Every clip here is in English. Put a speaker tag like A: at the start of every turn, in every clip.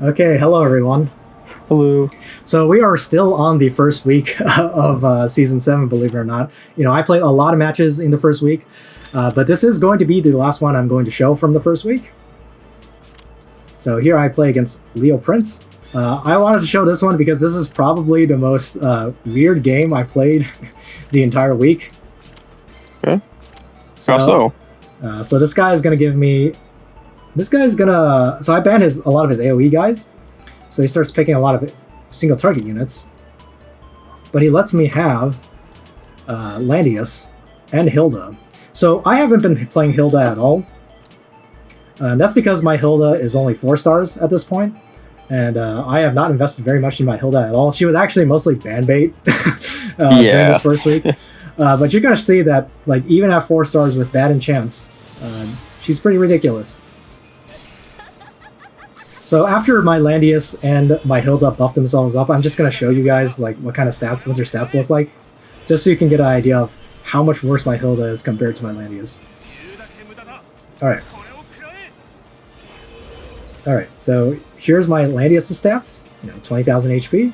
A: Okay, hello everyone.
B: Hello.
A: So we are still on the first week of season 7, believe it or not. You know, I played a lot of matches in the first week, but this is going to be the last one I'm going to show from the first week. So here I play against Leo Prince. I wanted to show this one because this is probably the most weird game I played the entire week.
B: Okay. How so?
A: So this guy is going to give me... This guy's gonna... So I banned a lot of his AoE guys. So he starts picking a lot of single target units. But he lets me have Landius and Hilda. So I haven't been playing Hilda at all. That's because my Hilda is only 4 stars at this point. And I have not invested very much in my Hilda at all. She was actually mostly ban bait during this first week. But you're going to see that, like, even at 4 stars with bad enchants, she's pretty ridiculous. So after my Landius and my Hilda buff themselves up, I'm just going to show you guys like what kind of stats, what their stats look like, just so you can get an idea of how much worse my Hilda is compared to my Landius. Alright, so here's my Landius' stats. 20,000 HP,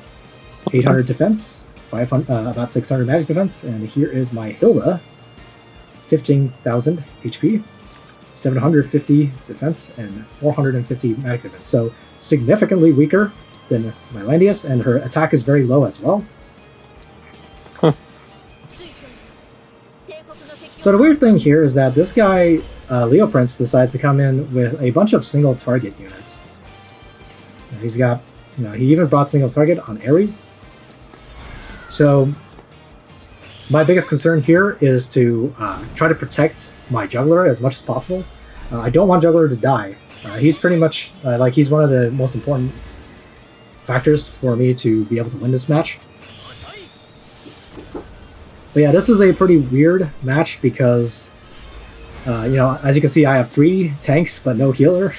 A: 800 defense, 500, about 600 magic defense, and here is my Hilda, 15,000 HP. 750 defense and 450 magic defense. So significantly weaker than my Landius, and her attack is very low as well.
B: Huh.
A: So the weird thing here is that this guy, Leo Prince, decided to come in with a bunch of single target units. He's got, he even brought single target on Ares. So my biggest concern here is to try to protect my juggler as much as possible. I don't want juggler to die. He's pretty much he's one of the most important factors for me to be able to win this match. But yeah, this is a pretty weird match because as you can see, I have 3 tanks but no healer.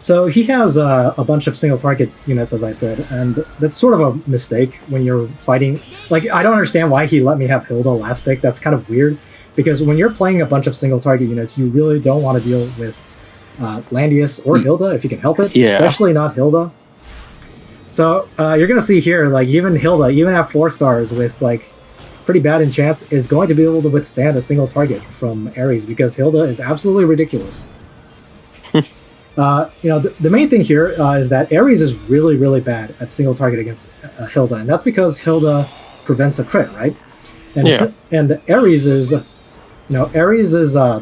A: So he has a bunch of single target units, as I said, and that's sort of a mistake when you're fighting. Like, I don't understand why he let me have Hilda last pick. That's kind of weird, because when you're playing a bunch of single target units, you really don't want to deal with Landius or Hilda if you can help it, especially not Hilda. So you're going to see here, like, even Hilda, even at 4 stars with, like, pretty bad enchants, is going to be able to withstand a single target from Ares, because Hilda is absolutely ridiculous. The main thing here is that Ares is really, really bad at single target against Hilda, and that's because Hilda prevents a crit, right? And Ares is,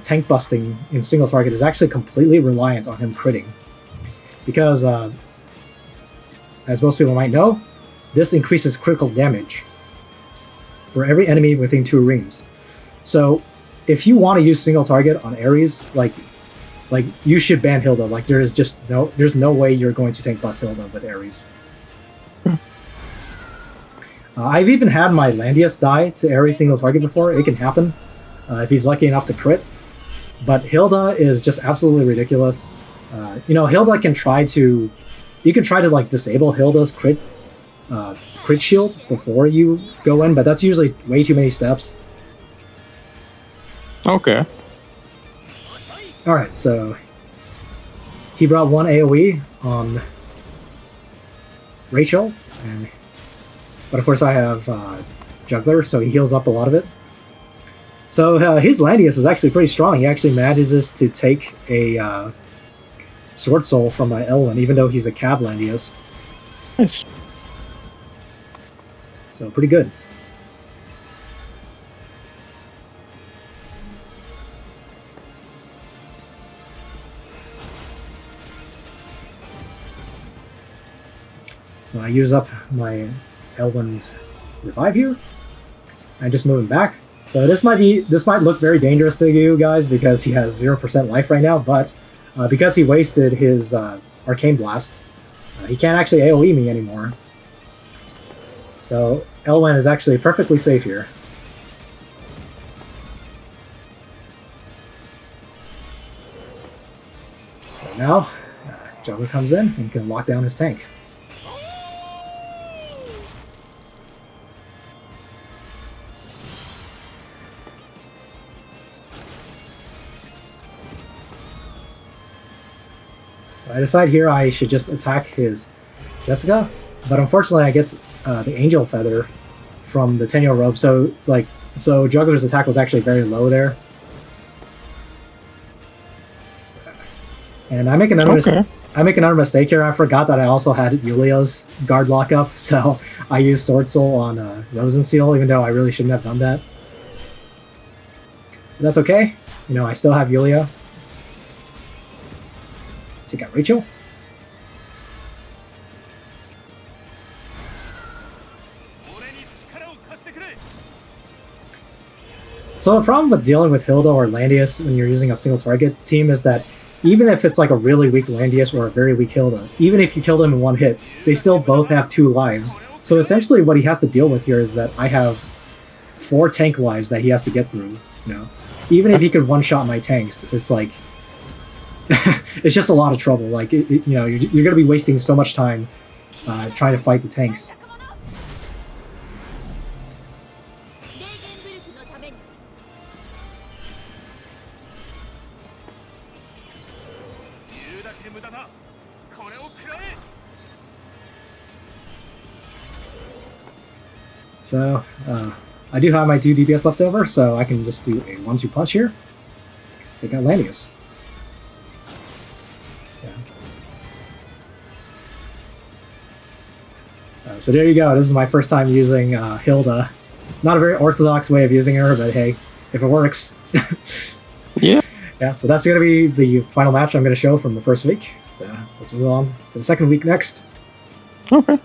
A: tank busting in single target is actually completely reliant on him critting, because, as most people might know, this increases critical damage for every enemy within 2 rings. So, if you want to use single target on Ares, like you should ban Hilda. Like, there's no way you're going to tank bust Hilda with Ares. I've even had my Landius die to Ares single target before. It can happen if he's lucky enough to crit. But Hilda is just absolutely ridiculous. Hilda can try to... You can try to, like, disable Hilda's crit shield before you go in, but that's usually way too many steps.
B: Okay.
A: Alright, so he brought 1 AoE on Rachel, but of course I have Juggler, so he heals up a lot of it. So his Landius is actually pretty strong. He actually manages to take a Sword Soul from my Elwyn, even though he's a Cav Landius.
B: Nice.
A: So pretty good. So I use up my Elwyn's revive here. I just move him back. So this might look very dangerous to you guys because he has 0% life right now, but because he wasted his Arcane Blast, he can't actually AoE me anymore. So Elwyn is actually perfectly safe here. So now, Juggler comes in and can lock down his tank. I decide here I should just attack his Jessica, but unfortunately I get the Angel Feather from the Tenyo Robe, so Juggler's attack was actually very low there. And I make another mistake here. I forgot that I also had Yulia's guard lockup, so I used Sword Soul on Rosensteel, even though I really shouldn't have done that. But that's okay. You know, I still have Yulia. Take out Rachel. So the problem with dealing with Hilda or Landius when you're using a single target team is that even if it's like a really weak Landius or a very weak Hilda, even if you kill them in one hit, they still both have 2 lives. So essentially what he has to deal with here is that I have 4 tank lives that he has to get through, you know. Even if he could one-shot my tanks, it's like... it's just a lot of trouble. Like, you know, you're going to be wasting so much time trying to fight the tanks. So, I do have my 2 DPS left over, so I can just do a 1-2 punch here. Take out Landius. So there you go. This is my first time using Hilda. It's not a very orthodox way of using her, but hey, if it works.
B: Yeah.
A: Yeah, so that's going to be the final match I'm going to show from the first week. So let's move on to the second week next.
B: Okay.